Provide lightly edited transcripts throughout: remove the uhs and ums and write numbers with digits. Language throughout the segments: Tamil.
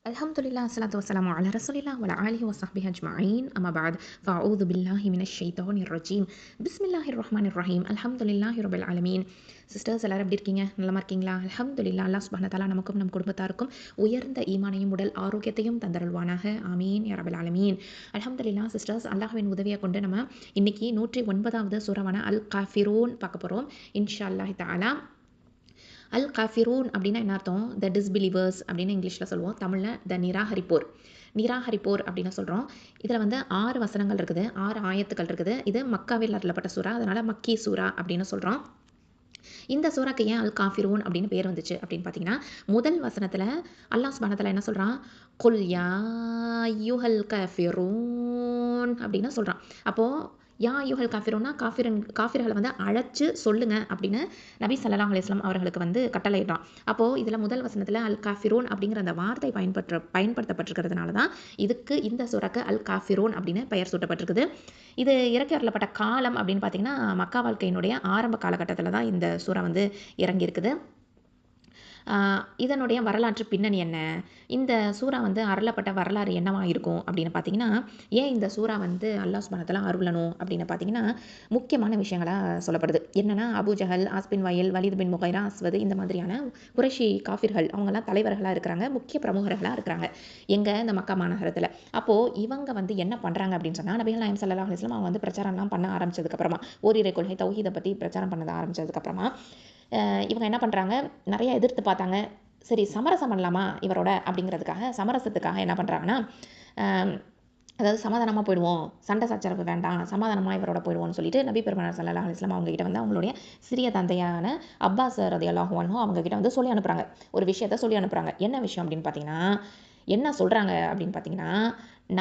Alhamdulillah, salatu wassalamu ala rasulillah wa ala alihi wa sahbihi ajma'in. Amma ba'd. Fa'udhu billahi minash shaitanir rajim. Bismillahir rahmanir rahim. Alhamdulillahi rabbil alamin. Sisters எல்லாரும் எப்படி இருக்கீங்க? நலமா இருக்கீங்களா? அல்ஹம்துலில்லாஹ். அல்லாஹ் சுப்ஹானஹு வ தஆலா நமக்கும் நம் குடும்பத்தாருக்கும் உயர்ந்த ஈமானையும் உடல் ஆரோக்கியத்தையும் தந்தருள்வானாக. ஆமீன் யா ரப்பல் ஆலமீன். அல்ஹம்துலில்லாஹ் சிஸ்டர்ஸ், அல்லாஹ்வின் உதவியை கொண்டு நம்ம இன்னைக்கு 109வது சூராவான அல் காஃபிரூன் பார்க்க போறோம். இன்ஷா அல்லாஹ் தஆலா. அல் காஃபிரூன் அப்படின்னா என்ன அர்த்தம்? த டிஸ்பிலீவர்ஸ் அப்படின்னு இங்கிலீஷில் சொல்லுவோம். தமிழில் த நிராகரிப்போர். நிராகரிப்போர் அப்படின்னு சொல்கிறோம். இதில் வந்து 6 வசனங்கள் இருக்குது, 6 ஆயத்துக்கள் இருக்குது. இது மக்காவில் அருளப்பட்ட சூறா, அதனால் மக்கி சூறா அப்படின்னு சொல்கிறோம். இந்த சூறாக்கு ஏன் அல் காஃபிரூன் அப்படின்னு பேர் வந்துச்சு அப்படின்னு பார்த்தீங்கன்னா, முதல் வசனத்தில் அல்லாஹ் சுப்ஹானஹு வ தஆலா என்ன சொல்கிறான்? குல் யா அய்யுஹல் காஃபிரூன் அப்படின்னு சொல்கிறான். அப்போது யா அய்யுஹல் காஃபிரூன்னா காஃபிர்களை வந்து அழைச்சு சொல்லுங்க அப்படின்னு நபி ஸல்லல்லாஹு அலைஹி வஸல்லம் அவர்களுக்கு வந்து கட்டளையிட்டான். அப்போது இதில் முதல் வசனத்தில் அல் காஃபிரூன் அப்படிங்கிற அந்த வார்த்தை பயன்படுத்தப்பட்டிருக்கிறதுனால தான் இதுக்கு இந்த சூறாக்கு அல் காஃபிரூன் அப்படின்னு பெயர் சூட்டப்பட்டிருக்குது. இது இறக்கி வரப்பட்ட காலம் அப்படின்னு பார்த்தீங்கன்னா, மக்கா வாழ்க்கையினுடைய ஆரம்ப காலகட்டத்தில் தான் இந்த சூறா வந்து இறங்கியிருக்குது. இதனுடைய வரலாற்று பின்னணி என்ன? இந்த சூறா வந்து அருளப்பட்ட வரலாறு என்னவா இருக்கும் அப்படின்னு பார்த்தீங்கன்னா, ஏன் இந்த சூறா வந்து அல்லாஹ் சுப்ஹானஹு வ தஆலா அருளணும் அப்படின்னு பார்த்தீங்கன்னா, முக்கியமான விஷயங்களாக சொல்லப்படுது. என்னென்னா, அபூ ஜஹல், ஆஸ் பின் வயல், வலீத் பின் முகைரா, அஸ்வத் இந்த மாதிரியான குறைஷி காஃபிர்கள் அவங்கெல்லாம் தலைவர்களாக இருக்கிறாங்க, முக்கிய பிரமுகர்களாக இருக்கிறாங்க எங்கே இந்த மக்கா மாநகரத்தில். அப்போது இவங்க வந்து என்ன பண்ணுறாங்க அப்படின்னு சொன்னால், நபிகள் நாயகம் ஸல்லல்லாஹு அலைஹி வஸல்லம் அவங்க வந்து பிரச்சாரம்லாம் பண்ண ஆரம்பிச்சதுக்கப்புறமா, ஓரிரை கொள்கை தௌஹீதை பற்றி பிரச்சாரம் பண்ண ஆரம்பிச்சதுக்கப்புறமா இவங்க என்ன பண்ணுறாங்க, நிறைய எதிர்த்து பார்த்தாங்க. சரி, சமரசம் பண்ணலாமா இவரோட அப்படிங்கிறதுக்காக, சமரசத்துக்காக என்ன பண்ணுறாங்கன்னா, அதாவது சமாதானமாக போயிடுவோம், சண்டை சச்சரவு வேண்டாம், சமாதானமாக இவரோட போயிடுவோம்னு சொல்லிட்டு நபி பெருமானார் ஸல்லல்லாஹு அலைஹி வஸல்லம் அவங்ககிட்ட வந்து அவங்களுடைய சிறிய தந்தையான அப்பாஸ் ரலியல்லாஹு அன்ஹு அவங்ககிட்ட வந்து சொல்லி அனுப்புகிறாங்க. ஒரு விஷயத்த சொல்லி அனுப்புகிறாங்க. என்ன விஷயம் அப்படின்னு பார்த்தீங்கன்னா, என்ன சொல்கிறாங்க அப்படின்னு பார்த்தீங்கன்னா,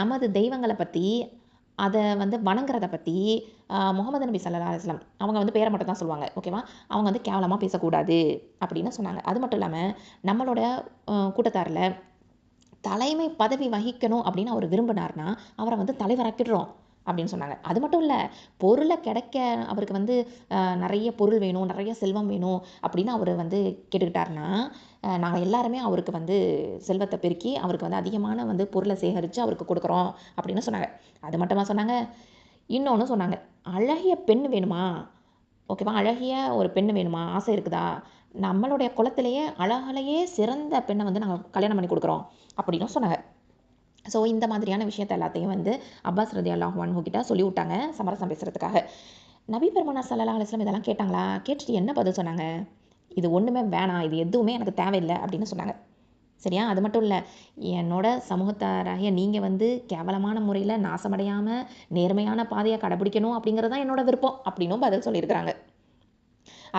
நமது தெய்வங்களை பற்றி, அதை வந்து வணங்குறத பற்றி முகமது நபி ஸல்லல்லாஹு அலைஹி வஸல்லம் அவங்க வந்து பேரை மட்டும் தான் சொல்லுவாங்க, ஓகேவா? அவங்க வந்து கேவலமாக பேசக்கூடாது அப்படின்னு சொன்னாங்க. அது மட்டும் இல்லாமல் நம்மளோட கூட்டத்தாரில் தலைமை பதவி வகிக்கணும் அப்படின்னு அவர் விரும்பினார்னா அவரை வந்து தலைவராக்கிடுறோம் அப்படின்னு சொன்னாங்க. அது மட்டும் இல்லை, பொருளை கிடைக்க அவருக்கு வந்து நிறைய பொருள் வேணும், நிறைய செல்வம் வேணும் அப்படின்னு அவர் வந்து கேட்டுக்கிட்டாருன்னா, நாங்கள் எல்லாருமே அவருக்கு வந்து செல்வத்தை பெருக்கி அவருக்கு வந்து அதிகமான வந்து பொருளை சேகரித்து அவருக்கு கொடுக்குறோம் அப்படின்னு சொன்னாங்க. அது மட்டுமா சொன்னாங்க, இன்னொன்று சொன்னாங்க, அழகிய பெண் வேணுமா, ஓகேவா? அழகிய ஒரு பெண் வேணுமா, ஆசை இருக்குதா, நம்மளுடைய குலத்திலேயே அழகாலேயே சிறந்த பெண்ணை வந்து நாங்கள் கல்யாணம் பண்ணி கொடுக்குறோம் அப்படின்னு சொன்னாங்க. ஸோ இந்த மாதிரியான விஷயத்தை எல்லாத்தையும் வந்து அப்பாஸ் ரலியல்லாஹு அன்ஹு கிட்ட சொல்லி விட்டாங்க சமரசம் பேசுகிறதுக்காக. நபி பெருமானார் ஸல்லல்லாஹு அலைஹி வஸல்லம் இதெல்லாம் கேட்டாங்களா? கேட்டுட்டு என்ன பதில் சொன்னாங்க? இது ஒன்றுமே வேணாம், இது எதுவுமே எனக்கு தேவையில்லை அப்படின்னு சொன்னாங்க. சரியா? அது மட்டும் இல்லை, என்னோட சமூகத்தாராகிய நீங்கள் வந்து கேவலமான முறையில் நாசமடையாமல் நேர்மையான பாதையை கடைபிடிக்கணும் அப்படிங்கிறது தான் என்னோட விருப்பம் அப்படின்னும் பதில் சொல்லியிருக்கிறாங்க.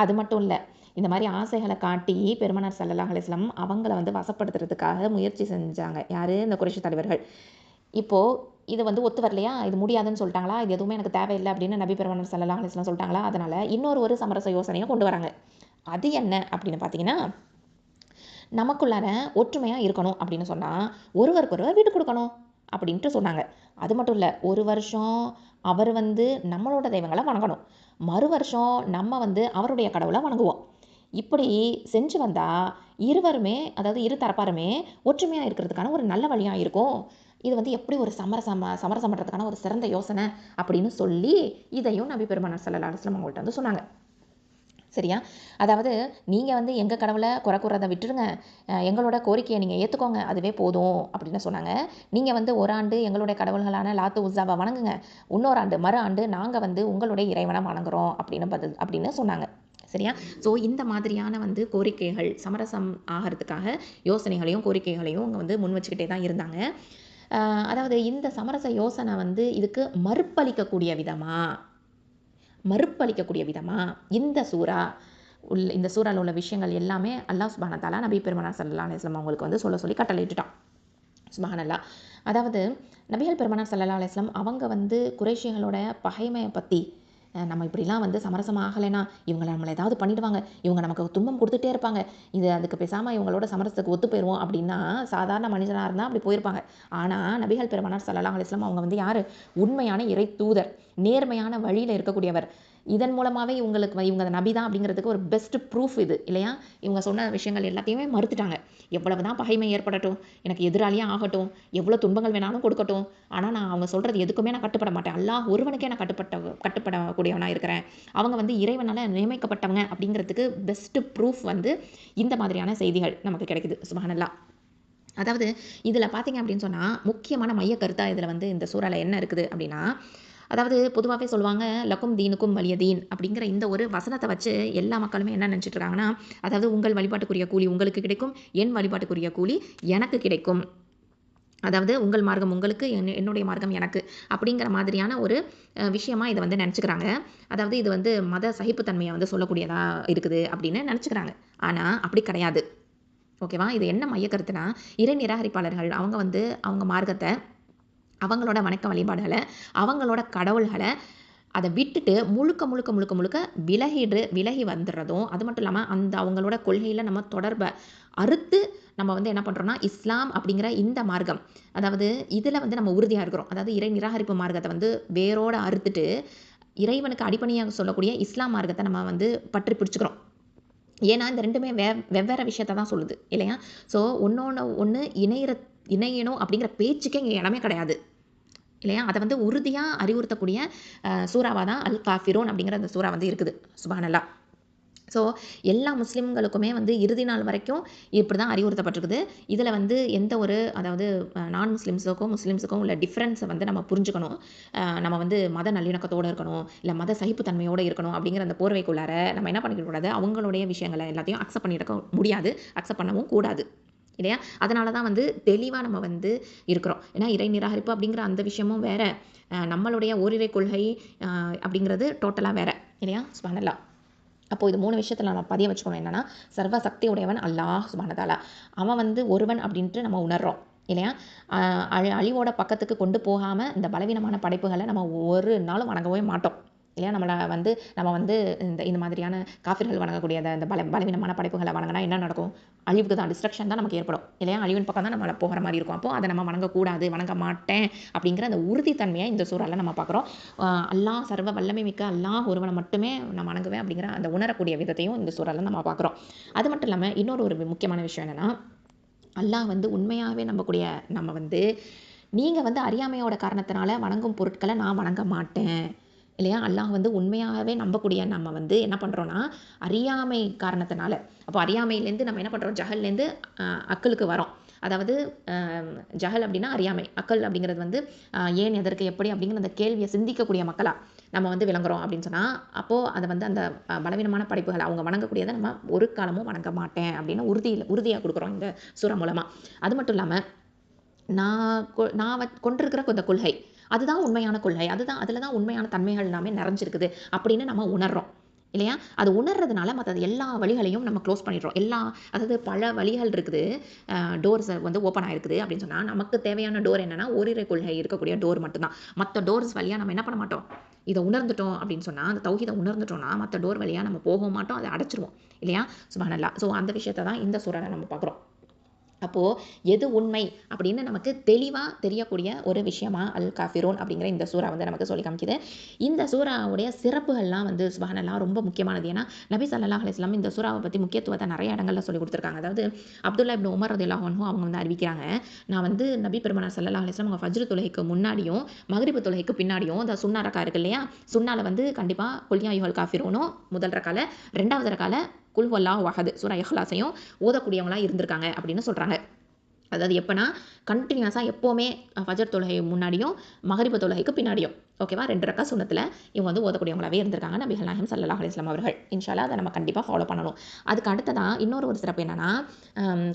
அது மட்டும் இல்லை, இந்த மாதிரி ஆசைகளை காட்டி பெருமானார் ஸல்லல்லாஹு அலைஹி வஸல்லம் அவங்கள வந்து வசப்படுத்துறதுக்காக முயற்சி செஞ்சாங்க. யார்? இந்த குறைஷி தலைவர்கள். இப்போது இது வந்து ஒத்து வரலையா, இது முடியாதுன்னு சொல்லிட்டாங்களா, இது எதுவுமே எனக்கு தேவையில்லை அப்படின்னு நபி பெருமானார் ஸல்லல்லாஹு அலைஹி வஸல்லம் சொல்லிட்டாங்களா, அதனால் இன்னொரு சமரச யோசனையை கொண்டு வராங்க. அது என்ன அப்படின்னு பார்த்தீங்கன்னா, நமக்குள்ளார ஒற்றுமையாக இருக்கணும் அப்படின்னு சொன்னால் ஒருவருக்கொருவர் விட்டு கொடுக்கணும் அப்படின்ட்டு சொன்னாங்க. அது மட்டும் இல்லை, ஒரு வருஷம் அவர் வந்து நம்மளோட தெய்வங்களை வணங்கணும், மறு வருஷம் நம்ம வந்து அவருடைய கடவுளை வணங்குவோம். இப்படி செஞ்சு வந்தால் இருவருமே, அதாவது இரு தரப்பாருமே ஒற்றுமையாக இருக்கிறதுக்கான ஒரு நல்ல வழியாக இருக்கும். இது வந்து எப்படி ஒரு சமரசம் பண்ணுறதுக்கான ஒரு சிறந்த யோசனை அப்படின்னு சொல்லி இதையும் நபி பெருமானார் ஸல்லல்லாஹு அலைஹி வஸல்லம் அவங்கள்ட்ட வந்து சொன்னாங்க. சரியா? அதாவது நீங்கள் வந்து எங்கள் கடவுளை குறை கூறதை விட்டுருங்க, எங்களோட கோரிக்கையை நீங்கள் ஏற்றுக்கோங்க, அதுவே போதும் அப்படின்னு சொன்னாங்க. நீங்கள் வந்து ஒரு ஆண்டு எங்களுடைய கடவுள்களான லாத்து உஸ்ஸாவை வணங்குங்க, இன்னொரு ஆண்டு மறு ஆண்டு நாங்கள் வந்து உங்களுடைய இறைவனை வணங்குறோம் அப்படின்னு சொன்னாங்க. சரியா? ஸோ இந்த மாதிரியான வந்து கோரிக்கைகள் சமரசம் ஆகிறதுக்காக யோசனைகளையும் கோரிக்கைகளையும் அவங்க வந்து முன் வச்சுக்கிட்டே தான் இருந்தாங்க. அதாவது இந்த சமரச யோசனை வந்து இதுக்கு மறுப்பளிக்கக்கூடிய விதமாக இந்த சூறாவில் உள்ள விஷயங்கள் எல்லாமே அல்லாஹ் சுப்ஹானஹு வ தஆலா நபி பெருமானார் ஸல்லல்லாஹு அலைஹி வஸல்லம் அவங்களுக்கு வந்து சொல்லி கட்டளையிட்டுட்டான். சுப்ஹானல்லாஹ். அதாவது நபிகள் பெருமானார் ஸல்லல்லாஹு அலைஹி வஸல்லம் அவங்க வந்து குறைஷிகளோட பகைமையை பற்றி, நம்ம இப்படிலாம் வந்து சமரசம் ஆகலைன்னா இவங்க நம்மளை ஏதாவது பண்ணிடுவாங்க, இவங்க நமக்கு துன்பம் கொடுத்துட்டே இருப்பாங்க, அதுக்கு பேசாமல் இவங்களோட சமரசத்துக்கு ஒத்து போயிடுவோம் அப்படின்னா சாதாரண மனிதனாக இருந்தால் அப்படி போயிருப்பாங்க. ஆனால் நபிகள் பெருமானார் ஸல்லல்லாஹு அலைஹி வஸல்லம் அவங்க வந்து யார்? உண்மையான இறை தூதர், நேர்மையான வழியில் இருக்கக்கூடியவர். இதன் மூலமாகவே இவங்க நபி தான் அப்படிங்கிறதுக்கு ஒரு பெஸ்ட் ப்ரூஃப் இது இல்லையா? இவங்க சொன்ன விஷயங்கள் எல்லாத்தையுமே மறுத்துட்டாங்க. எவ்வளவு தான் பகைமை ஏற்படட்டும், எனக்கு எதிராளியாக ஆகட்டும், எவ்வளோ துன்பங்கள் வேணாலும் கொடுக்கட்டும், ஆனால் நான் அவங்க சொல்கிறது எதுக்குமே நான் கட்டுப்பட மாட்டேன். அல்லாஹ் ஒருவனுக்கே நான் கட்டுப்படக்கூடியவனாக இருக்கிறேன். அவங்க வந்து இறைவனால் நியமிக்கப்பட்டவங்க அப்படிங்கிறதுக்கு பெஸ்ட் ப்ரூஃப் வந்து இந்த மாதிரியான செய்திகள் நமக்கு கிடைக்குது. சுப்ஹானல்லாஹ். அதாவது இதில் பார்த்தீங்க அப்படின்னு சொன்னால் முக்கியமான மைய கருத்தாக இதில் வந்து இந்த சூறால என்ன இருக்குது அப்படின்னா, அதாவது பொதுவாகவே சொல்லுவாங்க லக்கும் தீனுக்கும் வலிய தீன் அப்படிங்கிற இந்த ஒரு வசனத்தை வச்சு எல்லா மக்களுமே என்ன நினச்சிட்டு இருக்காங்கன்னா, அதாவது உங்கள் வழிபாட்டுக்குரிய கூலி உங்களுக்கு கிடைக்கும், என் வழிபாட்டுக்குரிய கூலி எனக்கு கிடைக்கும். அதாவது உங்கள் மார்க்கம் உங்களுக்கு, என்னுடைய மார்க்கம் எனக்கு அப்படிங்கிற மாதிரியான ஒரு விஷயமா இதை வந்து நினச்சிக்கிறாங்க. அதாவது இது வந்து மத சகிப்புத்தன்மையை வந்து சொல்லக்கூடியதாக இருக்குது அப்படின்னு நினச்சிக்கிறாங்க. ஆனால் அப்படி கிடையாது. ஓகேவா? இது என்ன மைய கருத்துனா, இறை நிராகரிப்பாளர்கள் அவங்க வந்து அவங்க மார்க்கத்தை, அவங்களோட வணக்க வழிபாடுகளை, அவங்களோட கடவுள்களை அதை விட்டுட்டு முழுக்க முழுக்க முழுக்க முழுக்க விலகி வந்துடுறதும், அது மட்டும் இல்லாமல் அந்த அவங்களோட கொள்கையில் நம்ம தொடர்பை அறுத்து நம்ம வந்து என்ன பண்ணுறோம்னா, இஸ்லாம் அப்படிங்கிற இந்த மார்க்கம், அதாவது இதில் வந்து நம்ம உறுதியாக இருக்கிறோம். அதாவது இறை நிராகரிப்பு மார்க்கத்தை வந்து வேரோடு அறுத்துட்டு இறைவனுக்கு அடிப்பணியாக சொல்லக்கூடிய இஸ்லாம் மார்க்கத்தை நம்ம வந்து பற்றி பிடிச்சிக்கிறோம். ஏன்னா இந்த ரெண்டுமே வெவ்வேறு விஷயத்தை தான் சொல்லுது இல்லையா? ஸோ ஒன்று இணையணும் அப்படிங்கிற பேச்சுக்கே இங்கே இடமே கிடையாது இல்லையா? அதை வந்து உறுதியாக அறிவுறுத்தக்கூடிய சூறாவாக தான் அல் காஃபிரூன் அப்படிங்கிற அந்த சூறா வந்து இருக்குது. சுப்ஹானல்லாஹ். ஸோ எல்லா முஸ்லீம்களுக்குமே வந்து இறுதி நாள் வரைக்கும் இப்படி தான் அறிவுறுத்தப்பட்டிருக்குது. இதில் வந்து எந்த ஒரு அதாவது நான் முஸ்லீம்ஸுக்கும் உள்ள டிஃப்ரென்ஸை வந்து நம்ம புரிஞ்சுக்கணும். நம்ம வந்து மத நல்லிணக்கத்தோடு இருக்கணும், இல்லை மத சகிப்புத்தன்மையோடு இருக்கணும் அப்படிங்கிற அந்த போர்வைக்குள்ளார நம்ம என்ன பண்ணிக்கக்கூடாது, அவங்களுடைய விஷயங்களை எல்லாத்தையும் அக்செப்ட் பண்ணியிருக்க முடியாது, அக்செப்ட் பண்ணவும் கூடாது இல்லையா? அதனால தான் வந்து தெளிவாக நம்ம வந்து இருக்கிறோம். ஏன்னா இறை நிராகரிப்பு அப்படிங்கிற அந்த விஷயமும் வேறு, நம்மளுடைய ஓரிரை கொள்கை அப்படிங்கிறது டோட்டலாக வேறு இல்லையா? சுப்ஹானல்லாஹ். அப்போது இது 3 விஷயத்தில் நம்ம பதிய வச்சுக்கணும். என்னென்னா, சர்வ சக்தி உடையவன் அல்லாஹ் சுப்ஹானஹு தஆலா. அவன் வந்து ஒருவன் அப்படின்ட்டு நம்ம உணர்றோம் இல்லையா? அழிவோட பக்கத்துக்கு கொண்டு போகாமல் இந்த பலவீனமான படைப்புகளை நம்ம ஒரு நாளும் வணங்கவே மாட்டோம் இல்லையா? நம்ம வந்து இந்த மாதிரியான காஃபிர்கள் வணங்கக்கூடிய இந்த பலவீனமான படைப்புகளை வணங்கினா என்ன நடக்கும்? அழிவுக்கு தான், டிஸ்ட்ரக்ஷன் தான் நமக்கு ஏற்படும் இல்லையா? அழிவின் பக்கம் தான் நம்மளை போகிற மாதிரி இருக்கும். அப்போது அதை நம்ம வணங்கக்கூடாது, வணங்க மாட்டேன் அப்படிங்கிற அந்த உறுதித்தன்மையை இந்த சூறால நம்ம பார்க்குறோம். அல்லாஹ் சர்வ வல்லமை மிக்க அல்லாஹ் ஒருவனை மட்டுமே நான் வணங்குவேன் அப்படிங்கிற அந்த உணரக்கூடிய விதத்தையும் இந்த சூறால நம்ம பார்க்குறோம். அது மட்டும் இல்லாமல் இன்னொரு ஒரு முக்கியமான விஷயம் என்னென்னா, அல்லாஹ் வந்து உண்மையாகவே நம்பக்கூடிய நம்ம வந்து, நீங்கள் வந்து அறியாமையோட காரணத்தினால வணங்கும் பொருட்களை நான் வணங்க மாட்டேன் இல்லையா? அல்லாஹ் வந்து உண்மையாகவே நம்பக்கூடிய நம்ம வந்து என்ன பண்ணுறோன்னா, அறியாமை காரணத்தினால, அப்போ அறியாமையிலேருந்து நம்ம என்ன பண்ணுறோம், ஜஹல்லேருந்து அக்களுக்கு வரோம். அதாவது ஜஹல் அப்படின்னா அறியாமை, அக்கள் அப்படிங்கிறது வந்து ஏன், எதற்கு, எப்படி அப்படிங்கிற அந்த கேள்வியை சிந்திக்கக்கூடிய மக்களாக நம்ம வந்து விளங்குறோம் அப்படின்னு சொன்னால், அப்போது அதை வந்து அந்த பலவீனமான படைப்புகள் அவங்க வணங்கக்கூடியதை நம்ம ஒரு காலமும் வணங்க மாட்டேன் அப்படின்னு உறுதியாக கொடுக்குறோம் இந்த சூறா மூலமாக. அது மட்டும் இல்லாமல் நான் கொண்டிருக்கிற இந்த கொள்கை அதுதான் உண்மையான கொள்கை, அதில் தான் உண்மையான தன்மைகள் எல்லாமே நிறைஞ்சிருக்குது அப்படின்னு நம்ம உணர்றோம் இல்லையா? அது உணர்றதுனால மற்ற எல்லா வழிகளையும் நம்ம க்ளோஸ் பண்ணிடுறோம். அதாவது பல வழிகள் இருக்குது, டோர்ஸ் வந்து ஓப்பன் ஆகிருக்குது அப்படின்னு சொன்னால், நமக்கு தேவையான டோர் என்னென்னா ஓரிரை கொள்கை இருக்கக்கூடிய டோர் மட்டும்தான். மற்ற டோர்ஸ் வழியாக நம்ம என்ன பண்ண மாட்டோம், இதை உணர்ந்துட்டோம் அப்படின்னு சொன்னால், அந்த தௌஹீதை உணர்ந்துட்டோம்னா மற்ற டோர் வழியாக நம்ம போகவும் மாட்டோம், அதை அடைச்சிருவோம் இல்லையா? சுப்ஹானல்லாஹ். ஸோ அந்த விஷயத்தை தான் இந்த சூறால நம்ம பார்க்குறோம். அப்போது எது உண்மை அப்படின்னு நமக்கு தெளிவாக தெரியக்கூடிய ஒரு விஷயமா அல் காஃபிரூன் அப்படிங்கிற இந்த சூறா வந்து நமக்கு சொல்லி காமிக்குது. இந்த சூறாவுடைய சிறப்புகள்லாம் வந்து சுப்ஹானல்லாஹ் ரொம்ப முக்கியமானது. ஏன்னா நபி ஸல்லல்லாஹு அலைஹி வஸல்லம் இந்த சூறாவை பற்றி முக்கியத்துவத்தை நிறைய இடங்களில் சொல்லி கொடுத்துருக்காங்க. அதாவது அப்துல்லா இப்னு உமர் ரலியல்லாஹு அன்ஹு அவங்க வந்து அறிவிக்கிறாங்க, நான் வந்து நபி பெருமானார் ஸல்லல்லாஹு அலைஹி வஸல்லம் அவங்க ஃபஜ்ர் தொழுகைக்கு முன்னாடியும் மக்ரிப் தொழுகைக்கு பின்னாடியும் இந்த சுன்னா ரக்கா இருக்கு இல்லையா, சுன்னால வந்து கண்டிப்பாக குல் யா அய்யுஹல் காஃபிரூனும் முதல் ரக்கால, ரெண்டாவது ரக்கால குல் ஹுவல்லாஹு அஹத் சூரா இஹ்லாஸையும் ஓதக்கூடியவங்களாக இருந்திருக்காங்க அப்படின்னு சொல்கிறாங்க. அதாவது எப்போனா கண்டினியூஸாக எப்போவுமே ஃபஜர் தொழுகை முன்னாடியும் மகரிப தொழுகைக்கு பின்னாடியும் ஓகேவா 2 ரக்கா சுன்னத்தில் இவங்க வந்து ஓதக்கூடியவங்களாகவே இருந்திருக்காங்க நபிகள் நாயகம் ஸல்லல்லாஹு அலைஹி வஸல்லம் அவர்கள். இன்ஷா அல்லாஹ் அதை நம்ம கண்டிப்பாக ஃபாலோ பண்ணணும். அதுக்கு அடுத்ததான் இன்னொரு ஒரு சிறப்பு என்னென்னா,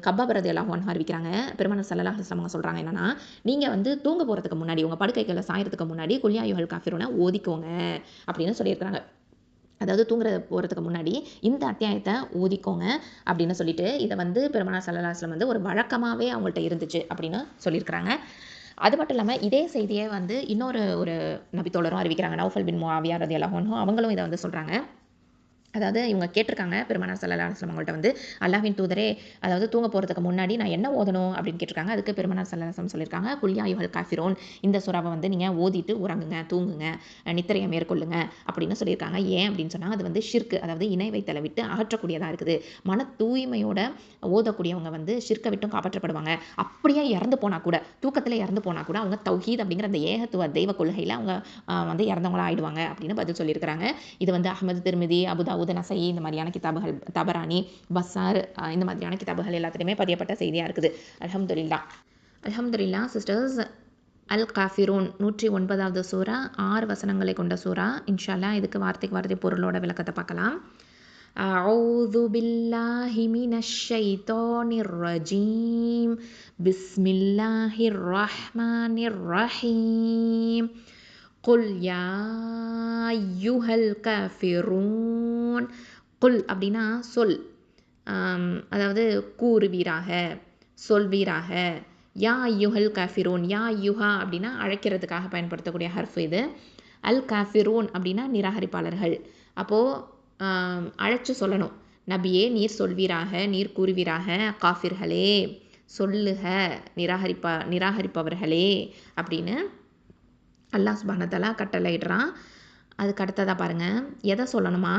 கப்பாப் ரலியல்லாஹு அன்ஹு அறிவிக்கிறாங்க, பெருமானார் ஸல்லல்லாஹு அலைஹி வஸல்லம் சொல்கிறாங்க என்னென்னா, நீங்கள் வந்து தூங்க போகிறதுக்கு முன்னாடி உங்கள் படுக்கைகளை சாயறதுக்கு முன்னாடி குல் யா அய்யுஹல் காஃபிரூனை ஓதிக்கோங்க அப்படின்னு சொல்லியிருக்கிறாங்க. அதாவது போகிறதுக்கு முன்னாடி இந்த அத்தியாயத்தை ஓதிக்கோங்க அப்படின்னு சொல்லிட்டு, இதை வந்து பெருமானார் ஸல்லல்லாஹு அலைஹி வஸல்லம் வந்து ஒரு வழக்கமாகவே அவங்கள்ட்ட இருந்துச்சு அப்படின்னு சொல்லியிருக்கிறாங்க. அது மட்டும் இல்லாமல் இதே செய்தியை வந்து இன்னொரு ஒரு நபித்தோழரும் அறிவிக்கிறாங்க, நௌஃபல் பின் முஆவியா ரலியல்லாஹு அன்ஹு அவங்களும் இதை வந்து சொல்கிறாங்க. அதாவது இவங்க கேட்டிருக்காங்க பெருமானார் ஸல்லல்லாஹு அலைஹி வஸல்லம் அவங்கள்ட்ட வந்து, அல்லாஹ்வின் தூதரே, அதாவது தூங்க போகிறதுக்கு முன்னாடி நான் என்ன ஓதணும் அப்படின்னு கேட்டிருக்காங்க. அதுக்கு பெருமானார் ஸல்லல்லாஹு அலைஹி வஸல்லம் சொல்லியிருக்காங்க, குல் யா அய்யுஹல் காஃபிரூன், இந்த சூறாவை வந்து நீங்கள் ஓதிட்டு உறங்குங்க, தூங்குங்க, நித்திரையை மேற்கொள்ளுங்க அப்படின்னு சொல்லியிருக்காங்க. ஏன் அப்படின்னு சொன்னால் அது வந்து ஷிர்க்கு, அதாவது இணை வைத்தலை விட்டு அகற்றக்கூடியதாக இருக்குது. மன தூய்மையோட ஓதக்கூடியவங்க வந்து ஷிர்க்கை விட்டும் காப்பாற்றப்படுவாங்க. அப்படியே இறந்து போனால் கூட, தூக்கத்தில் இறந்து போனால் கூட அவங்க தௌஹீத் அப்படிங்கிற அந்த ஏகத்துவ தெய்வ கொள்கையில் அவங்க வந்து இறந்தவங்களா ஆயிடுவாங்க அப்படின்னு பதில் சொல்லியிருக்கிறாங்க. இது வந்து அஹ்மது, திர்மிதி, அபுதாவுத், நசஈ இந்த மாதிரியான கிதாபுகள், தபரானி, பஸார் இந்த மாதிரியான கிதாபுகள் எல்லாத்துலேயுமே பதியப்பட்ட செய்தியாக இருக்குது. அல்ஹம்துலில்லாஹ். அல்ஹம்துலில்லாஹ் சிஸ்டர்ஸ். அல் காஃபிரூன் 109வது சூரா, 6 வசனங்களை கொண்ட சூரா. இன்ஷா அல்லாஹ் இதுக்கு வார்த்தைக்கு வார்த்தை பொருளோட விளக்கத்தை பார்க்கலாம். அஊது பில்லாஹி மினஷ் ஷைத்தானிர் ரஜீம். பிஸ்மில்லாஹிர் ரஹ்மானிர் ரஹீம். குல் யா அய்யுஹல் காஃபிரூன். குல் அப்படின்னா சொல், அதாவது கூறுவீராக, சொல்வீராக. யா அய்யுஹல் காஃபிரூன், யா அய்யுஹா அப்படின்னா அழைக்கிறதுக்காக பயன்படுத்தக்கூடிய ஹர்ஃப் இது. அல் காஃபிரூன் அப்படின்னா நிராகரிப்பாளர்கள். அப்போது அழைச்சி சொல்லணும், நபியே நீர் சொல்வீராக, நீர் கூறுவீராக, காஃபிர்களே சொல்லுக, நிராகரிப்பவர்களே அப்படின்னு அல்லாஹ் சுப்ஹானஹு வ தஆலா கட்டளையிடுறான். அதுக்கு அடுத்ததாக பாருங்கள், எதை சொல்லணுமா?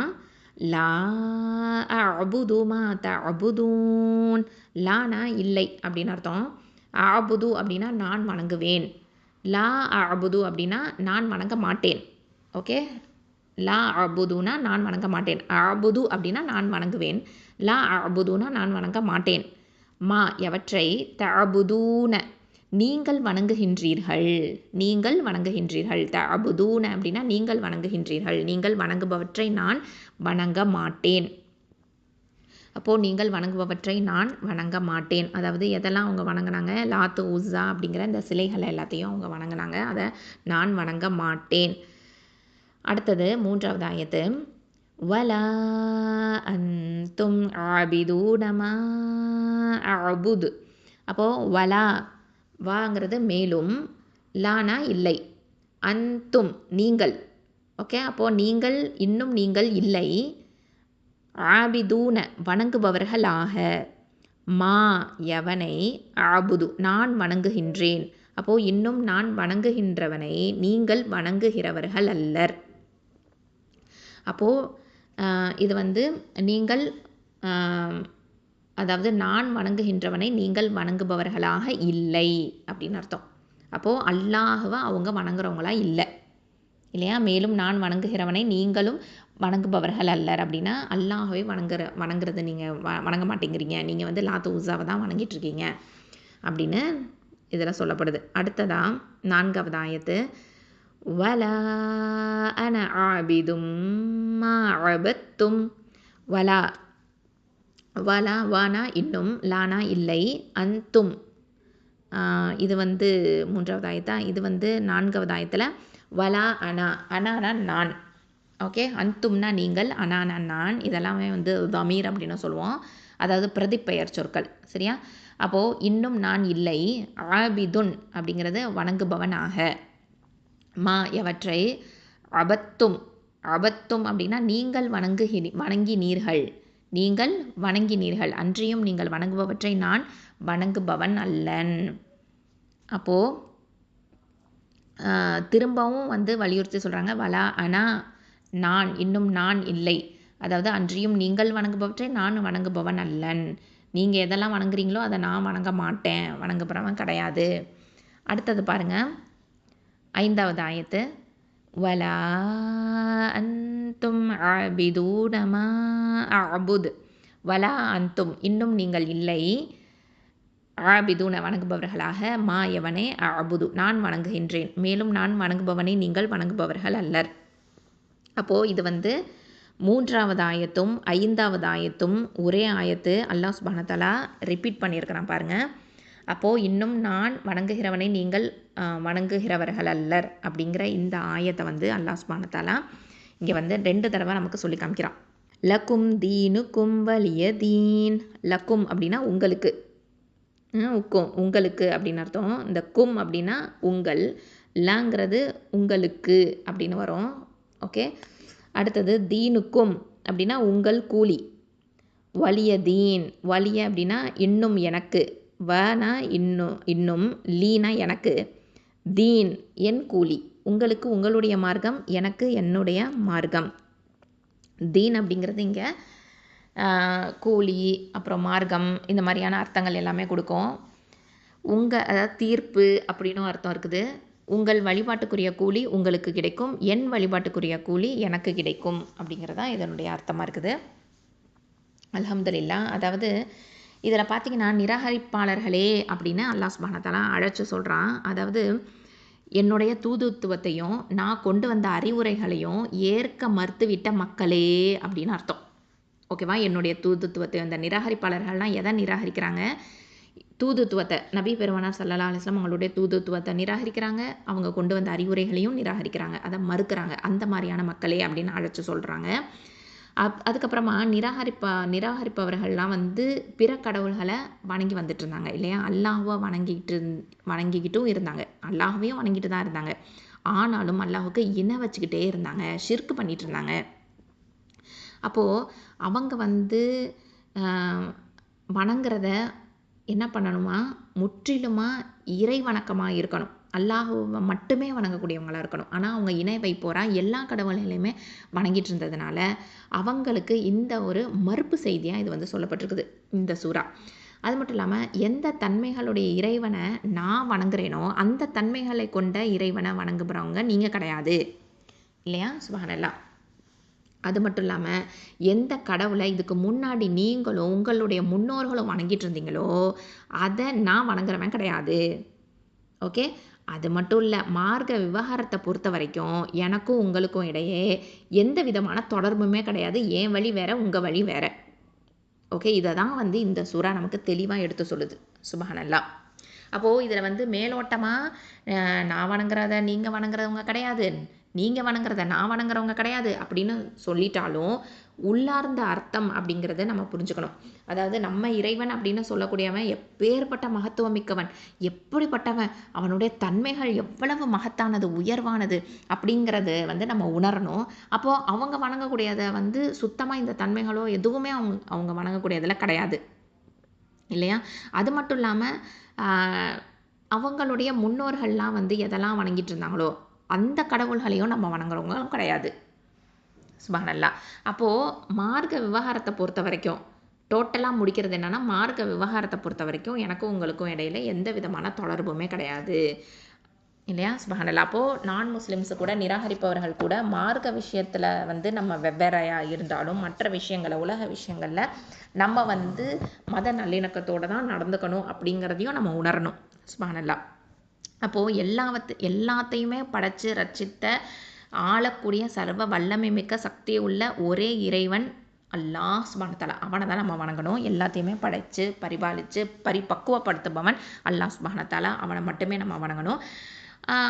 லா அஅபுது மா தஅபுதூன். லானா இல்லை அப்படின்னு அர்த்தம். அஅபுது அப்படின்னா நான் வணங்குவேன். லா அஅபுது அப்படின்னா நான் வணங்க மாட்டேன். ஓகே, லா அஅபுதுனா நான் வணங்க மாட்டேன். அஅபுது அப்படின்னா நான் வணங்குவேன். லா அஅபுதுனா நான் வணங்க மாட்டேன். மா எவற்றை, தஅபுதூன நீங்கள் வணங்குகின்றீர்கள், நீங்கள் வணங்குகின்றீர்கள். தஅபுதூன அப்படின்னா நீங்கள் வணங்குகின்றீர்கள், நீங்கள் வணங்குபவற்றை நான் வணங்க மாட்டேன். அப்போது நீங்கள் வணங்குபவற்றை நான் வணங்க மாட்டேன். அதாவது எதெல்லாம் அவங்க வணங்கினாங்க, லாத்து, உஸ்ஸா அப்படிங்கிற இந்த சிலைகளை எல்லாத்தையும் அவங்க வணங்கினாங்க, அதை நான் வணங்க மாட்டேன். அடுத்தது 3வது ஆயத்து. வலா அன்தும் ஆபிதூன மா அஅபுது. அப்போது வலா, வாங்கிறது மேலும், லானா இல்லை, அன்தும் நீங்கள். ஓகே, அப்போது நீங்கள், இன்னும் நீங்கள் இல்லை, ஆபிதூன வணங்குபவர்களாக, மா எவனை, ஆபுது நான் வணங்குகின்றேன். அப்போது இன்னும் நான் வணங்குகின்றவனை நீங்கள் வணங்குகிறவர்கள் அல்லர். அப்போது இது வந்து நீங்கள், அதாவது நான் வணங்குகின்றவனை நீங்கள் வணங்குபவர்களாக இல்லை அப்படின்னு அர்த்தம். அப்போது அல்லாஹ்வை அவங்க வணங்குறவங்களா இல்லை இல்லையா? மேலும் நான் வணங்குகிறவனை நீங்களும் வணங்குபவர்கள் அல்லர் அப்படின்னா அல்லாஹ்வை வணங்குறது நீங்கள் வணங்க மாட்டேங்கிறீங்க, நீங்கள் வந்து லாத்து உஸ்ஸாவை தான் வணங்கிட்டுருக்கீங்க அப்படின்னு இதில் சொல்லப்படுது. அடுத்ததாக 4வது ஆயத்து. வலா அன ஆபிதும் மா அபத்தும். வலா, வலா வானா இன்னும், லானா இல்லை, அன்தும் இது வந்து 3வது ஆயத்தா. இது வந்து 4வது ஆயத்தில் வலா அனா, அனானா நான். ஓகே, அன்தும்னா நீங்கள், அனானா நான். இதெல்லாமே வந்து தமீர் அப்படின்னு சொல்லுவோம், அதாவது பிரதிப்பெயர் சொற்கள். சரியா? அப்போது இன்னும் நான் இல்லை, ஆபிதுன் அப்படிங்கிறது வணங்குபவனாக, மா எவற்றை, அபத்தும், அபத்தும் அப்படின்னா நீங்கள் வணங்கினீர்கள், நீங்கள் வணங்கினீர்கள், அன்றியும் நீங்கள் வணங்குபவற்றை நான் வணங்குபவன் அல்லன். அப்போது திரும்பவும் வந்து வலியுறுத்தி சொல்கிறாங்க, வலா அனா நான், இன்னும் நான் இல்லை, அதாவது அன்றியும் நீங்கள் வணங்குபவற்றை நான் வணங்குபவன் அல்லன். நீங்கள் எதெல்லாம் வணங்குறீங்களோ அதை நான் வணங்க மாட்டேன், வணங்குபவன் கிடையாது. அடுத்தது பாருங்கள், 5வது ஆயத்து. வலா அன்தும் ஆபிதூன மா அஅபுது. வலா அன்தும் இன்னும் நீங்கள் இல்லை, ஆபிதூன வணங்குபவர்களாக, மா எவனே, அஅபுது நான் வணங்குகின்றேன், மேலும் நான் வணங்குபவனை நீங்கள் வணங்குபவர்கள் அல்லர். அப்போது இது வந்து 3வது ஆயத்தும் 5வது ஆயத்தும் ஒரே ஆயத்து அல்லாஹ் சுப்ஹானஹு வ தஆலா ரிப்பீட் பண்ணியிருக்கிறான் பாருங்கள். அப்போது இன்னும் நான் வணங்குகிறவனை நீங்கள் வணங்குகிறவர்கள் அல்லர் அப்படிங்கிற இந்த ஆயத்தை வந்து அல்லாஹ் சுப்ஹானஹு வ தஆலா இங்கே வந்து 2 தடவை நமக்கு சொல்லி காமிக்கிறான். லக்கும் தீனுக்கும் வலிய தீன். லக்கும் அப்படின்னா உங்களுக்கு, உங்களுக்கு அப்படின்னு அர்த்தம். இந்த கும் அப்படின்னா உங்கள், லாங்கிறது உங்களுக்கு அப்படின்னு வரும். ஓகே, அடுத்தது தீனுக்கும் அப்படின்னா உங்கள் கூலி. வலிய தீன், வலிய அப்படின்னா இன்னும் எனக்கு, வனா இன்னும், லீனா எனக்கு, தீன் என் கூலி. உங்களுக்கு உங்களுடைய மார்க்கம், எனக்கு என்னுடைய மார்க்கம். தீன் அப்படிங்கிறது இங்கே கூலி, அப்புறம் மார்க்கம், இந்த மாதிரியான அர்த்தங்கள் எல்லாமே கொடுக்கும். அதாவது தீர்ப்பு அப்படின்னும் அர்த்தம் இருக்குது. உங்கள் வழிபாட்டுக்குரிய கூலி உங்களுக்கு கிடைக்கும், என் வழிபாட்டுக்குரிய கூலி எனக்கு கிடைக்கும் அப்படிங்கிறது தான் இதனுடைய அர்த்தமாக இருக்குது. அல்ஹம்துலில்லாஹ். அதாவது இதில் பார்த்திங்கன்னா நிராகரிப்பாளர்களே அப்படின்னு அல்லாஹ் சுப்ஹானஹு வ தஆலா அழைச்சி சொல்கிறான். அதாவது என்னுடைய தூதுத்துவத்தையும் நான் கொண்டு வந்த அறிவுரைகளையும் ஏற்க மறுத்துவிட்ட மக்களே அப்படின்னு அர்த்தம். ஓகேவா? என்னுடைய தூதுத்துவத்தை, அந்த நிராகரிப்பாளர்கள்லாம் எதை நிராகரிக்கிறாங்க? தூதுத்துவத்தை, நபி பெருமானார் ஸல்லல்லாஹு அலைஹி வஸல்லம் அவங்களுடைய தூதுத்துவத்தை நிராகரிக்கிறாங்க, அவங்க கொண்டு வந்த அறிவுரைகளையும் நிராகரிக்கிறாங்க, அதை மறுக்கிறாங்க. அந்த மாதிரியான மக்களே அப்படின்னு அழைச்சி சொல்கிறாங்க. அதுக்கப்புறமா நிராகரிப்பவர்கள்லாம் வந்து பிற கடவுள்களை வணங்கி வந்துட்டு இருந்தாங்க இல்லையா? அல்லாஹ்வை வணங்கிக்கிட்டும் இருந்தாங்க, அல்லாஹ்வையும் வணங்கிட்டு தான் இருந்தாங்க. ஆனாலும் அல்லாஹ்வுக்கு இணை வச்சுக்கிட்டே இருந்தாங்க, ஷிர்க் பண்ணிட்டு இருந்தாங்க. அப்போது அவங்க வந்து வணங்குறத என்ன பண்ணணுமா, முற்றிலுமாக இறை வணக்கமாக இருக்கணும், அல்லாஹ்வை மட்டுமே வணங்கக்கூடியவங்களாக இருக்கணும். ஆனால் அவங்க இணை வைப்போரா எல்லா கடவுள்களையுமே வணங்கிட்டு இருந்ததுனால அவங்களுக்கு இந்த ஒரு மறுப்பு செய்தியாக இது வந்து சொல்லப்பட்டிருக்குது இந்த சூறா. அது மட்டும் இல்லாமல் எந்த தன்மைகளுடைய இறைவனை நான் வணங்குறேனோ அந்த தன்மைகளை கொண்ட இறைவனை வணங்குறவங்க நீங்கள் கிடையாது இல்லையா? சுப்ஹானல்லாஹ். அது மட்டும் இல்லாமல் எந்த கடவுளை இதுக்கு முன்னாடி நீங்களும் உங்களுடைய முன்னோர்களும் வணங்கிட்டு இருந்தீங்களோ அதை நான் வணங்குறவன் கிடையாது. ஓகே, அது மட்டும் இல்லை, மார்க்க விவகாரத்தை பொறுத்த வரைக்கும் எனக்கும் உங்களுக்கும் இடையே எந்த விதமான தொடர்புமே கிடையாது. என் வழி வேற, உங்கள் வழி வேற. ஓகே, இதை தான் வந்து இந்த சூறா நமக்கு தெளிவாக எடுத்து சொல்லுது. சுப்ஹானல்லாஹ். அப்போது இதில் வந்து மேலோட்டமாக நான் வணங்குறத நீங்கள் வணங்குறவங்க கிடையாது, நீங்கள் வணங்குறத நான் வணங்குறவங்க கிடையாது அப்படின்னு சொல்லிட்டாலும் உள்ளார்ந்த அர்த்தம் அப்படிங்கிறத நம்ம புரிஞ்சுக்கணும். அதாவது நம்ம இறைவன் அப்படின்னு சொல்லக்கூடியவன் எப்பேற்பட்ட மகத்துவம் மிக்கவன், எப்படிப்பட்டவன், அவனுடைய தன்மைகள் எவ்வளவு மகத்தானது, உயர்வானது அப்படிங்கிறது வந்து நம்ம உணரணும். அப்போது அவங்க வணங்கக்கூடியதை வந்து சுத்தமாக இந்த தன்மைகளோ எதுவுமே அவங்க வணங்கக்கூடியதில் கிடையாது இல்லையா? அது மட்டும் இல்லாமல் அவங்களுடைய முன்னோர்கள்லாம் வந்து எதெல்லாம் வணங்கிட்டு இருந்தாங்களோ அந்த கடவுள்களையும் நம்ம வணங்குறவங்களும் கிடையாது. சுப்ஹானல்லாஹ். அப்போது மார்க்க விவகாரத்தை பொறுத்த வரைக்கும் டோட்டலாக முடிக்கிறது என்னென்னா, மார்க்க விவகாரத்தை பொறுத்த வரைக்கும் எனக்கும் உங்களுக்கும் இடையில எந்த விதமான தொடர்புமே கிடையாது இல்லையா? சுப்ஹானல்லாஹ். அப்போது நான் முஸ்லிம்ஸு கூட, நிராகரிப்பவர்கள் கூட மார்க்க விஷயத்தில் வந்து நம்ம வெவ்வேறையாக இருந்தாலும் மற்ற விஷயங்களை, உலக விஷயங்களில் நம்ம வந்து மத நல்லிணக்கத்தோடு தான் நடந்துக்கணும் அப்படிங்கிறதையும் நம்ம உணரணும். சுப்ஹானல்லாஹ். அப்போது எல்லாத்தையுமே படைச்சு ரட்சித்த ஆளக்கூடிய சர்வ வல்லமை மிக்க சக்தி உள்ள ஒரே இறைவன் அல்லாஹ் சுப்ஹானஹு வ தஆலா. அவனை தான் நம்ம வணங்கணும். எல்லாத்தையுமே படைச்சு பரிபாலித்து பக்குவப்படுத்துபவன் அல்லாஹ் சுப்ஹானஹு வ தஆலா. அவனை மட்டுமே நம்ம வணங்கணும்.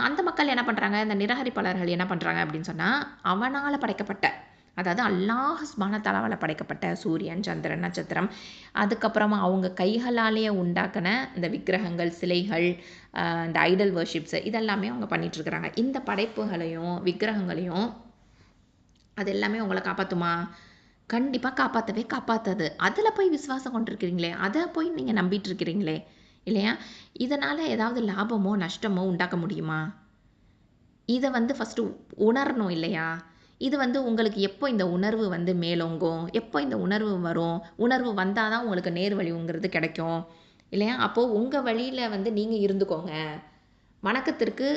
அந்த மக்கள் என்ன பண்ணுறாங்க, இந்த நிராகரிப்பாளர்கள் என்ன பண்ணுறாங்க அப்படின்னு சொன்னால், அவனால் படைக்கப்பட்ட, அதாவது அல்லாஹ் சுப்ஹானஹு வ தஆலாவால் படைக்கப்பட்ட சூரியன், சந்திரன், நட்சத்திரம், அதுக்கப்புறமா அவங்க கைகளாலேயே உண்டாக்கின இந்த விக்கிரகங்கள், சிலைகள், இந்த ஐடல் வர்ஷிப்ஸு, இதெல்லாமே அவங்க பண்ணிகிட்ருக்குறாங்க. இந்த படைப்புகளையும் விக்கிரகங்களையும் அது எல்லாமே உங்களை காப்பாற்றுமா? கண்டிப்பாக காப்பாற்றாது. அதில் போய் விசுவாசம் கொண்டிருக்கிறீங்களே, அதை போய் நீங்கள் நம்பிட்டு இருக்கிறீங்களே இல்லையா? இதனால் ஏதாவது லாபமோ நஷ்டமோ உண்டாக்க முடியுமா? இதை வந்து ஃபஸ்ட்டு உணரணும் இல்லையா? இது வந்து உங்களுக்கு எப்போ இந்த உணர்வு வந்து மேலோங்கும், எப்போ இந்த உணர்வு வரும், உணர்வு வந்தால் தான் உங்களுக்கு நேர் வழிங்கிறது கிடைக்கும் இல்லையா? அப்போது உங்கள் வழியில் வந்து நீங்கள் இருந்துக்கோங்க. வணக்கத்திற்கு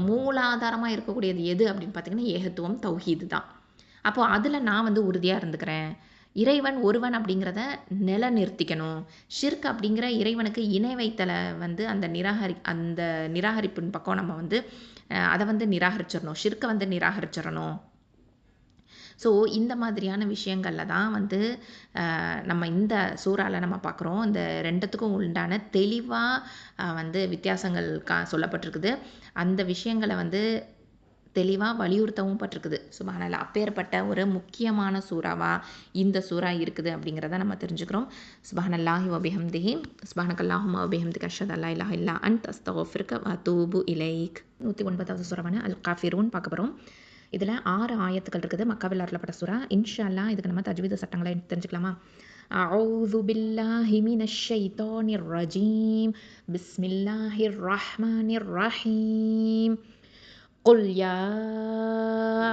மூலாதாரமாக இருக்கக்கூடியது எது அப்படின்னு பார்த்தீங்கன்னா ஏகத்துவம், தௌஹீது தான். அப்போது அதில் நான் வந்து உறுதியாக இருந்துக்கிறேன். இறைவன் ஒருவன் அப்படிங்கிறத நிலைநிறுத்திக்கணும். ஷிர்க் அப்படிங்கிற இறைவனுக்கு இணை வைத்தலை வந்து அந்த நிராகரிப்பின் பக்கம் நம்ம வந்து அதை வந்து நிராகரிச்சிடணும், ஷிர்க்கை வந்து நிராகரிச்சிடணும். ஸோ இந்த மாதிரியான விஷயங்களில் தான் வந்து நம்ம இந்த சூறாவில் நம்ம பார்க்குறோம். இந்த ரெண்டுத்துக்கும் உண்டான தெளிவாக வந்து வித்தியாசங்கள் சொல்லப்பட்டிருக்குது. அந்த விஷயங்களை வந்து தெளிவாக வலியுறுத்தவும் பட்டிருக்குது. சுப்ஹானல்லாஹ். அப்பேற்பட்ட ஒரு முக்கியமான சூறாவாக இந்த சூறா இருக்குது அப்படிங்கிறத நம்ம தெரிஞ்சுக்கிறோம். சுப்ஹானல்லாஹி வ பிஹம்திஹி, சுப்ஹானக்கல்லாஹும்ம வ பிஹம்திக அஷ்ஹது அல்லா இலாஹா இல்லா அன்த அஸ்தக்ஃபிருக வ அத்தூபு இலைக். 109வது சூறாவான அல் காஃபிரூன் பார்க்க போகிறோம். இதில் 6 ஆயத்துக்கள் இருக்குது. மக்காவில் அருளப்பட்ட சூரா. இன்ஷா அல்லாஹ் இதுக்கு நம்ம தஜ்வீது சட்டங்களை தெரிஞ்சுக்கலாமா? அஊது பில்லாஹி மினஷ் ஷைத்தானிர் ரஜீம். பிஸ்மில்லாஹிர் ரஹ்மானிர் ரஹீம். குல் யா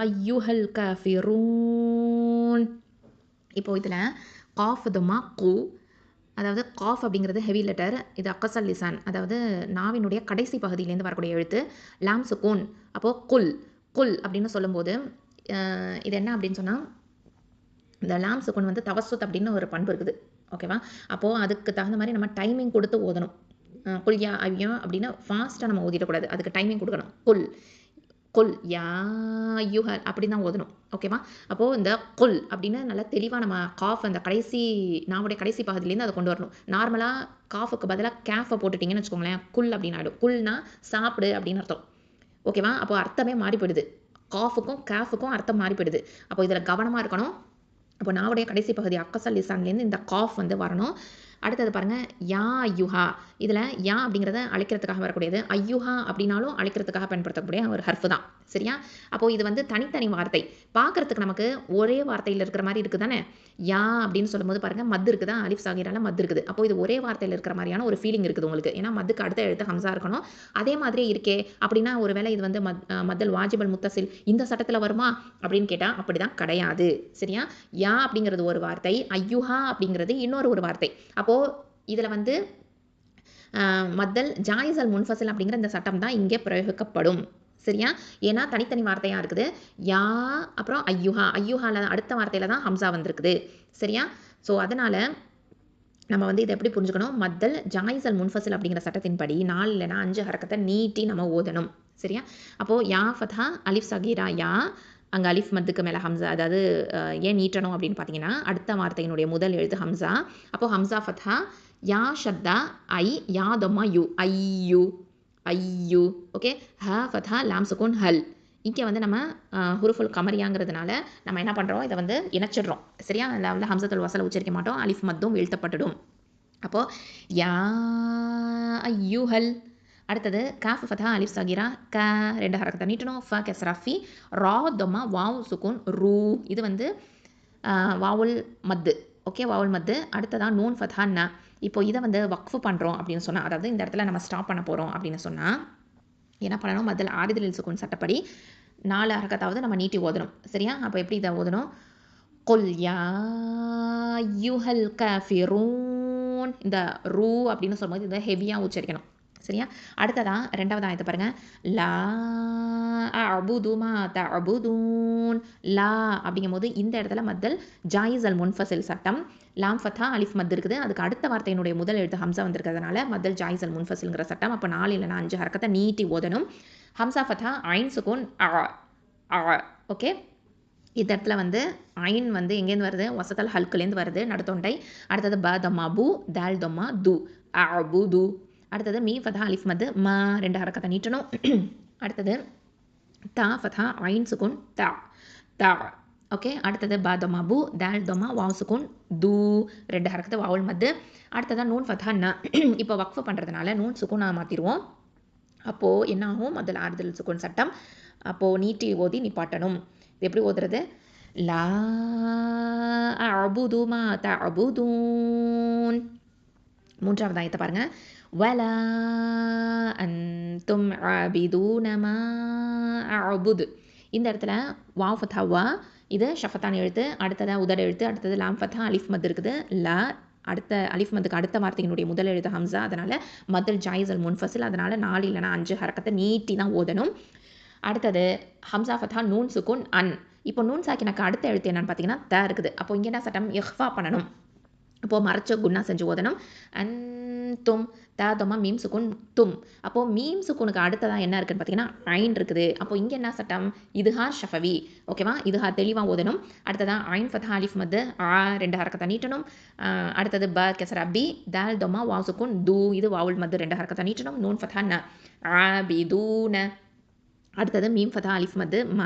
அய்யுஹல் காஃபிரூன். இப்போ இதில் காஃப் துமா கு, அதாவது காஃப் அப்படிங்கிறது ஹெவி லெட்டர். இது அக்கசல் லிசான், அதாவது நாவினுடைய கடைசி பகுதியிலேருந்து வரக்கூடிய எழுத்து. லாம் சுக்கூன். அப்போது குல் குல் அப்படின்னு சொல்லும்போது இது என்ன அப்படின்னு சொன்னால், இந்த லாம் சுக்கூன் வந்து தவசுத் அப்படின்னு ஒரு பண்பு இருக்குது. ஓகேவா? அப்போது அதுக்கு தகுந்த மாதிரி நம்ம டைமிங் கொடுத்து ஓதணும். குல்யா ஐயா அப்படின்னா ஃபாஸ்ட்டாக நம்ம ஓதிடக்கூடாது, அதுக்கு டைமிங் கொடுக்கணும். குல் குல் யா யுஹல் அப்படி தான் ஓதணும். ஓகேவா? அப்போது இந்த குல் அப்படின்னு நல்லா தெளிவாக நம்ம காஃப் அந்த கடைசி நாவுடைய கடைசி பகுதியிலேருந்து அதை கொண்டு வரணும். நார்மலாக காஃபுக்கு பதிலாக கேஃபை போட்டுட்டிங்கன்னு வச்சுக்கோங்களேன், குல் அப்படின்னு ஆகிடும். குல்னா சாப்பிடு அப்படின்னு அர்த்தம். ஓகேவா? அப்போ அர்த்தமே மாறி போயிடுது. காஃபுக்கும் கேஃபுக்கும் அர்த்தம் மாறி போயிடுது. அப்போ இதில் கவனமாக இருக்கணும். அப்போ நாவுடைய கடைசி பகுதி அக்கசல் லிசான்லேருந்து இந்த காஃப் வந்து வரணும். அடுத்தது பாருங்கள், யா ஐயுஹா. இதில் யா அப்படிங்கிறத அழைக்கிறதுக்காக வரக்கூடியது. ஐயுஹா அப்படின்னாலும் அழைக்கிறதுக்காக பயன்படுத்தக்கூடிய ஒரு ஹர்ஃபு தான். சரியா? அப்போது இது வந்து தனித்தனி வார்த்தை. பார்க்குறதுக்கு நமக்கு ஒரே வார்த்தையில் இருக்கிற மாதிரி இருக்குது தானே. யா அப்படின்னு சொல்லும்போது பாருங்கள், மத்து இருக்குதா, அலிஃப் சாகிரால மத்து இருக்குது. அப்போது இது ஒரே வார்த்தையில் இருக்கிற மாதிரியான ஒரு ஃபீலிங் இருக்குது உங்களுக்கு. ஏன்னா மத்துக்கு அடுத்த எழுத்து ஹம்சா இருக்கணும். அதே மாதிரியே இருக்கே அப்படின்னா ஒருவேளை இது வந்து மத்தல் வாஜிபல் முத்தசில் இந்த சட்டத்தில் வருமா அப்படின்னு கேட்டால் அப்படி தான் கிடையாது. சரியா? யா அப்படிங்கிறது ஒரு வார்த்தை, ஐயுஹா அப்படிங்கிறது இன்னொரு வார்த்தை. அப்போது இதில் வந்து மத்தல் ஜாயிஸ் அல் முன்ஃபசில் அப்படிங்கிற இந்த சட்டம் தான் இங்கே பிரயோகிக்கப்படும். சரியா? ஏன்னா தனித்தனி வார்த்தையாக இருக்குது. யா அப்புறம் ஐயுஹா, ஐயுஹால அடுத்த வார்த்தையில் தான் ஹம்சா வந்திருக்குது. சரியா? ஸோ அதனால் நம்ம வந்து இதை எப்படி புரிஞ்சுக்கணும், மத்தல் ஜாயிஸ் அல் முன்ஃபசில் அப்படிங்கிற சட்டத்தின்படி 4 இல்லைனா 5 ஹரக்கத்தை நீட்டி நம்ம ஓதணும். சரியா? அப்போது யா ஃபதா அலிஃப் சகீரா யா, அங்கே அலிஃப் மத்துக்கு மேலே ஹம்சா, அதாவது ஏன் நீட்டணும் அப்படின்னு பார்த்தீங்கன்னா அடுத்த வார்த்தையினுடைய முதல் எழுத்து ஹம்சா. அப்போது ஹம்சா ஃபத்ஹா, யா ஷத்தா ஐ, யா தொம்மா யூ, ஐயு ஐயு. ஓகே? ஹ ஃபத்ஹா லாம் சுக்கூன் ஹல். இங்கே வந்து நம்ம ஹுருஃபுல் கமரியாங்கிறதுனால நம்ம என்ன பண்ணுறோம், இதை வந்து இணைச்சிடுறோம். சரியா? அதில் வந்து ஹம்சத்துல் வசலை உச்சரிக்க மாட்டோம், அலிஃப் மத்தும் வீழ்த்தப்பட்டுடும். அப்போது யா ஐயுஹல். அடுத்தது காஃப் ஃபதா அலிஃப் சகீரா க, 2 ஹரக்கத்தை நீட்டணும். ஃப கெஸ்ரா ஃபி, ரா தொம்மா வாவ் சுக்கூன் ரூ. இது வந்து வாவுல் மத்து. ஓகே? வாவுல் மத்து. அடுத்ததான் நூன் ஃபதா ந. இப்போ இதை வந்து வக்ஃபு பண்ணுறோம் அப்படின்னு சொன்னால், அதாவது இந்த இடத்துல நம்ம ஸ்டாப் பண்ண போகிறோம் அப்படின்னு சொன்னால் என்ன பண்ணணும், மத்தல் ஆரிதலில் சுக்கூன் சட்டப்படி 4 ஹரக்கத்தாவது நம்ம நீட்டி ஓதணும். சரியா? அப்போ எப்படி இதை ஓதணும், குல் யா அய்யுஹல் காஃபிரூன். இந்த ரூ அப்படின்னு சொல்லும்போது இதை ஹெவியாக உச்சரிக்கணும். சரியா? அடுத்ததான் 2வது ஆயத்தை பாருங்கள், லா அஅபுது மா தஅபுதூன். லா அப்படிங்கும் போது இந்த இடத்துல மத்தல் ஜாயிஸ் அல் முன்ஃபசில் சட்டம். லாம் ஃபத்தா அலிஃப் மத் இருக்குது, அதுக்கு அடுத்த வார்த்தையினுடைய முதல் எழுத்து ஹம்சா வந்திருக்கிறதுனால மத்தல் ஜாயிஸ் அல் முன்ஃபசில்ங்கிற சட்டம். அப்போ 4 இல்லைனா 5 ஹரக்கத்தை நீட்டி ஓதணும். ஹம்சா ஃபத்தா ஐன் சுக்கூன் அ. ஓகே? இந்த இடத்துல வந்து ஐன் வந்து எங்கேருந்து வருது, வசத்தல் ஹல்குலேருந்து வருது, நடுத்தொண்டை. அடுத்தது ப தொம்மா பு, தால் தொம்மா து, அபுது. அடுத்தது மீ ஃபதா அலிஃப் மது ம, 2 ஹரக்கத்தை நீட்டணும். அடுத்தது தா ஃபதா ஐன் சுக்கூன் தா தா. ஓகே? அடுத்தது ப தொம்மா பு, தால் தொம்மா வாவ் சுக்கூன் து, 2 ஹரக்கத்தை வாவுல் மது. அடுத்தது நூன் ஃபதா ந. இப்போ வக்ஃபு பண்ணுறதுனால நூன் சுக்கூனாக மாற்றிடுவோம். அப்போது என்ன ஆகும், மத்தல் ஆறுதல் சுக்கூன் சட்டம். அப்போது நீட்டி ஓதி நிப்பாட்டணும். இது எப்படி ஓதுறது, லா அஅபுது மா தஅபுதூன். 3வது ஆயத்தை பாருங்கள், வலா அன்தும் ஆபிதூன மா அஅபுது. இந்த இடத்துல வாவ் ஃபதா வா, இது ஷஃபத்தான் எழுத்து, அடுத்தது உதட எழுத்து, அடுத்தது லாம் ஃபதா அலிஃப் மத் இருக்குது. லா அடுத்த அலிஃப் மத்துக்கு அடுத்த வார்த்தையினுடைய முதல் எழுத்து ஹம்சா, அதனால் மத்தல் ஜாயிஸ் அல் முன்ஃபசில், அதனால் 4 இல்லைனா 5 ஹரக்கத்தை நீட்டி தான் ஓதணும். அடுத்தது ஹம்சா ஃபதா நூன் சுக்கூன் அன். இப்போ நூன் சாக்கினாக்கு அடுத்த எழுத்து என்னன்னு பார்த்தீங்கன்னா த இருக்குது. அப்போ இங்கே என்ன சட்டம், இஹ்ஃபா பண்ணணும். அப்போது மறைச்ச குன்னா செஞ்சு ஓதணும். அன் தும், த தொம்மா மீம் சுக்கூன் தும். அப்போது மீம் சுக்கூனுக்கு அடுத்ததான் என்ன இருக்குன்னு பார்த்தீங்கன்னா ஐன் இருக்குது. அப்போ இங்கே என்ன சட்டம், இதுஹார் ஷஃபவி. ஓகேவா? இதுஹார் தெளிவாக ஓதணும். அடுத்ததான் ஐன் ஃபதா அலிஃப் மது ஆ, 2 ஹரக்கத்தை நீட்டணும். அடுத்தது ப கெசரா பி, தால் தொம்மா வாவ் சுக்கூன் து, இது வாவுல் மது 2 ஹரக்கத்தை நீட்டணும். நூன் ஃபதா ந, ஆபிதூன. அடுத்தது மீம் ஃபதா அலிஃப் மது ம.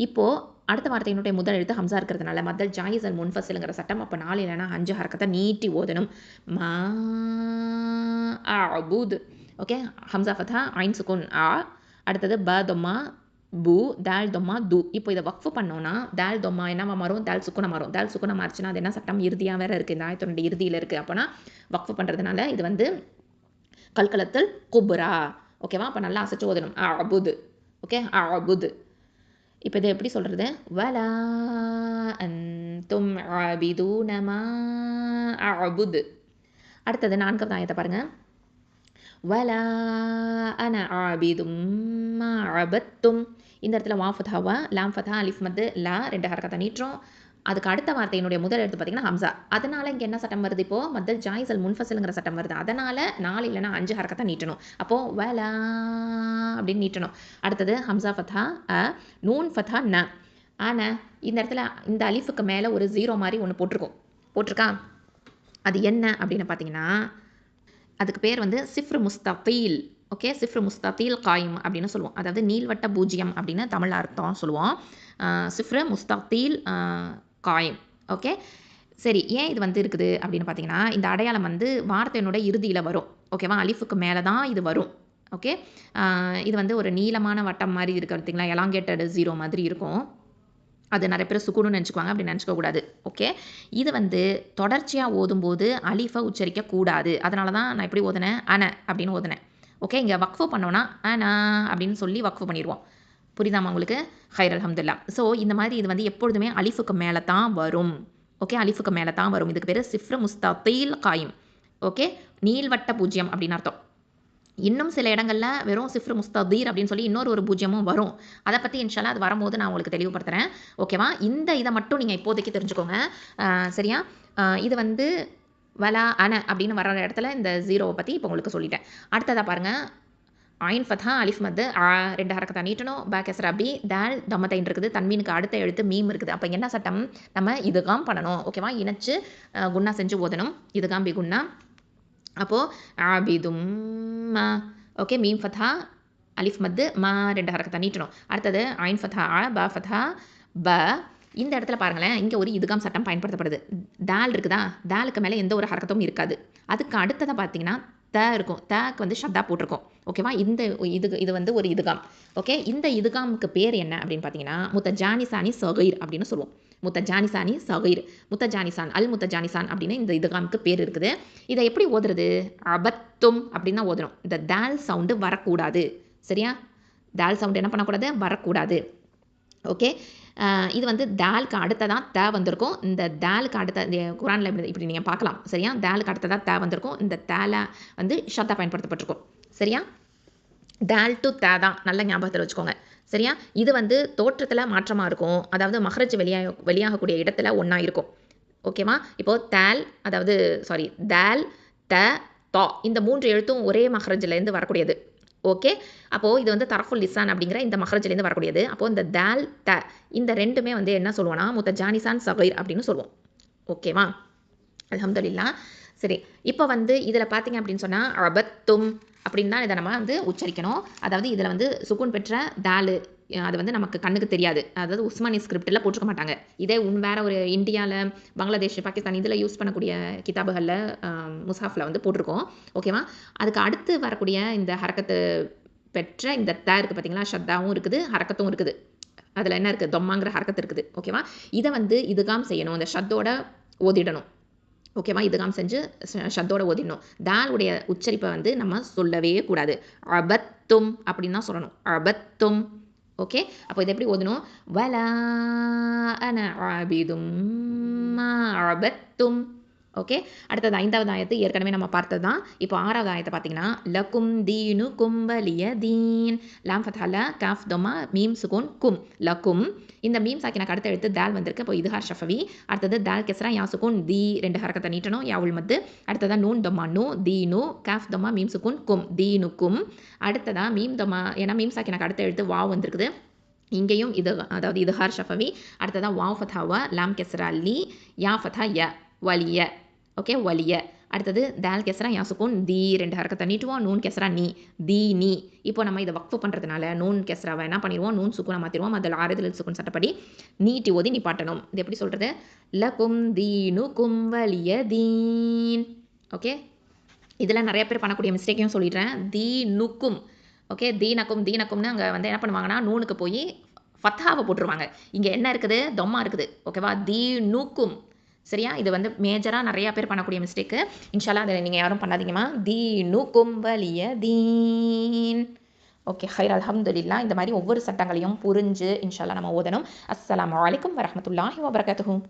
இப்போது அடுத்த வார்த்தையினுடைய முதல் எழுத்து ஹம்சா இருக்கிறதுனால மத்தல் ஜாயிஸ் அல் முன்ஃபசிலுங்கிற சட்டம். அப்போ 4 இல்லைனா 5 ஹரக்கத்தை நீட்டி ஓதணும். மா அஅபுது. ஓகே? ஹம்சா ஃபதா ஐன் சுக்கூன் ஆ. அடுத்தது ப தொம்மா பு தால் தொம்மா து. இப்போ இதை வக்ஃபு பண்ணோன்னா தால் தொம்மா என்னவா மாறும், தால் சுக்குன மாறும். தால் சுக்குன மாறுச்சுன்னா அது என்ன சட்டம், இறுதியாக வேறு இருக்குது, இந்த ஆயத்தோட இறுதியில் இருக்குது. அப்போனா வக்ஃபு பண்ணுறதுனால இது வந்து கல்கலத்தல் குப்ரா. ஓகேவா? அப்போ நல்லா அசைச்சு ஓதணும். அபுது. ஓகே, அபுது. இப்போ இதை எப்படி சொல்கிறது, வலா அன்தும் ஆபிதூன மா அபுது. அடுத்தது 4வது ஆயத்தை பாருங்கள். வலா அன ஆபிதும் மா அபத்தும். இந்த இடத்துல வா ஃபதாவா லாம் ஃபதா அலிஃப் மத்து லா 2 ஹரக்கத்தை நீட்டுறோம். அதுக்கு அடுத்த வார்த்தையினுடைய முதல் எழுத்து பார்த்தீங்கன்னா ஹம்சா. அதனால் இங்கே என்ன சட்டம் வருது, இப்போது மத்தல் ஜாயிசல் முன்ஃபசிலுங்கிற சட்டம் வருது. அதனால் 4 இல்லைனா 5 ஹரக்கத்தை நீட்டணும். அப்போது வலா அப்படின்னு நீட்டணும். அடுத்தது ஹம்சா ஃபதா அ, நூன் ஃபதா ந. ஆனால் இந்த இடத்துல இந்த அலிஃபுக்கு மேலே ஒரு 0 மாதிரி ஒன்று போட்டிருக்கா. அது என்ன அப்படின்னு பார்த்தீங்கன்னா, அதுக்கு பேர் வந்து சிஃப்ரு முஸ்தீல். ஓகே, சிஃப்ரு முஸ்தீல் காயிம் அப்படின்னு சொல்லுவோம். அதாவது நீள்வட்ட பூஜ்ஜியம் அப்படின்னு தமிழ் அர்த்தம் சொல்லுவோம். சிஃப்ரு முஸ்தீல் காயிம். ஓகே, சரி. ஏன் இது வந்து இருக்குது அப்படின்னு பார்த்தீங்கன்னா, இந்த அடையாளம் வந்து வார்த்தையினோட இறுதியில் வரும். ஓகேவா? அலிஃபுக்கு மேலே தான் இது வரும். ஓகே, இது வந்து ஒரு நீளமான வட்டம் மாதிரி இருக்குது பார்த்தீங்களா, எலாங்கேட்டட் 0 மாதிரி இருக்கும். அது நிறைய பேர் சுக்குன்னு நினச்சிக்குவாங்க, அப்படி நினச்சிக்கக்கூடாது. ஓகே, இது வந்து தொடர்ச்சியாக ஓதும்போது அலிஃபை உச்சரிக்கக்கூடாது. அதனால தான் நான் எப்படி ஓதுனேன், அன அப்படின்னு ஓதுனேன். ஓகே, இங்கே வக்ஃபு பண்ணோன்னா அனா அப்படின்னு சொல்லி வக்ஃபு பண்ணிடுவோம். புரியுதாமா உங்களுக்கு? ஹைர் அல்ஹம்துலில்லா. ஸோ இந்த மாதிரி இது வந்து எப்பொழுதுமே அலிஃபுக்கு மேலே தான் வரும். ஓகே, அலிஃபுக்கு மேலே தான் வரும். இதுக்கு பேர் சிஃப்ரு முஸ்தீல் காயிம். ஓகே, நீள்வட்ட பூஜ்ஜியம் அப்படின்னு அர்த்தம். இன்னும் சில இடங்களில் வெறும் சிஃப்ரு முஸ்தீர் அப்படின்னு சொல்லி இன்னொரு பூஜ்ஜியமும் வரும். அதை பற்றி இன்ஷால்லா அது வரும்போது நான் உங்களுக்கு தெளிவுபடுத்துகிறேன். ஓகேவா? இந்த இதை மட்டும் நீங்கள் இப்போதைக்கு தெரிஞ்சுக்கோங்க. சரியா? இது வந்து வலா அன அப்படின்னு வர இடத்துல இந்த 0வை பற்றி இப்போ உங்களுக்கு சொல்லிட்டேன். அடுத்ததாக பாருங்கள். ஐன் ஃபதா அலிஃப் மத்து 2 ஹரக்கத்தை நீட்டணும். பா கெஸ்ரா பி தால் தம்மத்தைன் இருக்குது. தன்மீனுக்கு அடுத்த எழுத்து மீம் இருக்குது. அப்போ என்ன சட்டம், நம்ம இதுகாம் பண்ணணும். ஓகேவா? இணைச்சு குன்னா செஞ்சு ஓதணும். இதுகாம் பி குன்னா. அப்போது ஆபிதும் மா. ஓகே, மீம் ஃபதா அலிஃப் மத்து மா 2 ஹரக்கத்தை நீட்டணும். அடுத்தது ஐன் ஃபதா அ, பா ஃபதா ப. இந்த இடத்துல பாருங்களேன், இங்கே ஒரு இதுகாம் சட்டம் பயன்படுத்தப்படுது. தால் இருக்குதா, தாலுக்கு மேலே எந்த ஒரு ஹரக்கத்தும் இருக்காது. அதுக்கு அடுத்ததாக பார்த்தீங்கன்னா த இருக்கும். தக்கு வந்து ஷத்தா போட்டிருக்கோம். ஓகேவா? இது வந்து ஒரு இதுகாம். ஓகே, இந்த இதுகாமுக்கு பேர் என்ன அப்படின்னு பார்த்தீங்கன்னா முத்தஜானிசானி சகீர் அப்படின்னு சொல்லுவோம். முத்தஜானிசானி சகீர், முத்தஜானிசான் அல் முத்தஜானிசான் அப்படின்னு இந்த இதுகாமுக்கு பேர் இருக்குது. இதை எப்படி ஓதுறது, அபத்தும் அப்படின்னு தான் ஓதணும். இந்த தால் சவுண்டு வரக்கூடாது. சரியா? தால் சவுண்டு என்ன பண்ணக்கூடாது, வரக்கூடாது. ஓகே, இது வந்து தாலுக்கு அடுத்ததான் த வந்திருக்கும். இந்த தாலுக்கு அடுத்த குரானில் இப்படி நீங்கள் பார்க்கலாம். சரியா? தாலுக்கு அடுத்ததான் த வந்திருக்கும். இந்த தேல வந்து ஷத்தா பயன்படுத்தப்பட்டிருக்கும். சரியா? தால் டு த தான், நல்ல ஞாபகத்தில் வச்சுக்கோங்க. சரியா? இது வந்து தோற்றத்தில் மாற்றமாக இருக்கும். அதாவது மஹ்ரஜ் வெளியாகக்கூடிய இடத்துல ஒன்றா இருக்கும். ஓகேவா? இப்போது தால், அதாவது சாரி தால் த தா, இந்த 3 எழுத்தும் ஒரே மஹ்ரஜ்லேருந்து வரக்கூடியது. ஓகே, அப்போது இது வந்து தரஃபுல் லிசான் அப்படிங்கிற இந்த மஹ்ரஜ்லேருந்து வரக்கூடியது. அப்போது இந்த தால் த இந்த ரெண்டுமே வந்து என்ன சொல்லுவோம்னா முத்தஜானிசான் சகீர் அப்படின்னு சொல்லுவோம். ஓகேவா? அல்ஹம்துலில்லா. சரி, இப்போ வந்து இதில் பார்த்தீங்க அப்படின்னு சொன்னால் அபத்தும் அப்படின்னு தான் இதை நம்ம வந்து உச்சரிக்கணும். அதாவது இதில் வந்து சுக்குன் பெற்ற தாலு அது வந்து நமக்கு கண்ணுக்கு தெரியாது. அதாவது உஸ்மானி ஸ்கிரிப்டில் போட்டிருக்க மாட்டாங்க. இதே வேறு ஒரு இந்தியாவில், பங்களாதேஷ், பாகிஸ்தான் இதில் யூஸ் பண்ணக்கூடிய கிதாபுகளில் முசாஃபில் வந்து போட்டிருக்கோம். ஓகேவா? அதுக்கு அடுத்து வரக்கூடிய இந்த ஹரக்கத்து பெற்ற இந்த த இருக்குது பார்த்தீங்களா, ஷத்தாவும் இருக்குது, ஹரக்கத்தும் இருக்குது. அதில் என்ன இருக்குது, தொம்மாங்கிற ஹரக்கத்து இருக்குது. ஓகேவா? இதை வந்து இதுகாம் செய்யணும், இந்த ஷத்தோட ஓதிடணும். ஓகேவா? இதுகாம் செஞ்சு ஷத்தோட ஓதிடணும். தாலுடைய உச்சரிப்பை வந்து நம்ம சொல்லவே கூடாது. அபத்தும் அப்படின்னு தான் சொல்லணும். அபத்தும். ஓகே, அப்போ இதை எப்படி ஓதணும், வலா அன ஆபிதும் மா அபத்தும். ஓகே, அடுத்தது 5வது ஆயத்து ஏற்கனவே நம்ம பார்த்தது தான். இப்போ 6வது ஆயத்தை பார்த்தீங்கன்னா லக்கும் தீனு கும்பலிய தீன். லாம் ஃபத்ஹா காஃப் தொமா மீம் சுகூன் கும். லக்கும், இந்த மீம் சாக்கினாக்கு அடுத்த எழுத்து தால் வந்திருக்கு. இப்போ இதுஹார் ஷஃபவி. அடுத்தது தால் கெஸ்ரா யா சுகூன் தி 2 ஹரக்கத்தை நீட்டணும். யாவுல் மத்து. அடுத்ததான் நூன் தொமா நூ தீனு, காஃப் தொமா மீம் சுகூன் கும் தீனுக்கும். அடுத்ததான் மீம் தொமா, ஏன்னா மீம் சாக்கினாக்கு அடுத்த எழுத்து வாவ் வந்திருக்குது. இங்கேயும் இது, அதாவது இதுஹார் ஷஃபவி. அடுத்ததான் வாவ் ஃபதாவா லாம் கெஸ்ரா லி, யா ஃபதா ய வலிய. ஓகே, வலிய. அடுத்தது தால் கெஸ்ரா யா சுகூன் தி 2 ஹரக்கத்தை நீட்டுவோம். நூன் கெஸ்ரா நீ தி நீ. இப்போ நம்ம இதை வக்ஃபு பண்ணுறதுனால நூன் கெஸ்ராவை என்ன பண்ணிடுவோம், நூன் சுக்குனை மாற்றிடுவோம். அதில் ஆறுதல் சுக்குன் சட்டப்படி நீட்டி ஓதி நிப்பாட்டணும். இது எப்படி சொல்கிறது, லகும் தீனுகும் வலிய தீன். ஓகே, இதில் நிறைய பேர் பண்ணக்கூடிய மிஸ்டேக்கையும் சொல்லிடுறேன். தீனுக்கும் ஓகே, தீனக்கும் தீனக்கும்னு அங்கே வந்து என்ன பண்ணுவாங்கன்னா நூனுக்கு போய் ஃபத்ஹாவை போட்டுருவாங்க. இங்கே என்ன இருக்குது, தொம்மா இருக்குது. ஓகேவா, தீனுக்கும். சரியா, இது வந்து மேஜராக நிறையா பேர் பண்ணக்கூடிய மிஸ்டேக்கு. இன்ஷால்லா அதை நீங்கள் யாரும் பண்ணாதீங்கம்மா. தீனுக்கும் வலிய தீன். ஓகே, ஹைர், அல்ஹம்துலில்லாஹ். இந்த மாதிரி ஒவ்வொரு சட்டங்களையும் புரிஞ்சு இன்ஷால்லா நம்ம ஓதணும். அஸ்ஸலாமு அலைக்கும் வரஹ்மத்துல்லாஹி வபரகாத்துஹு.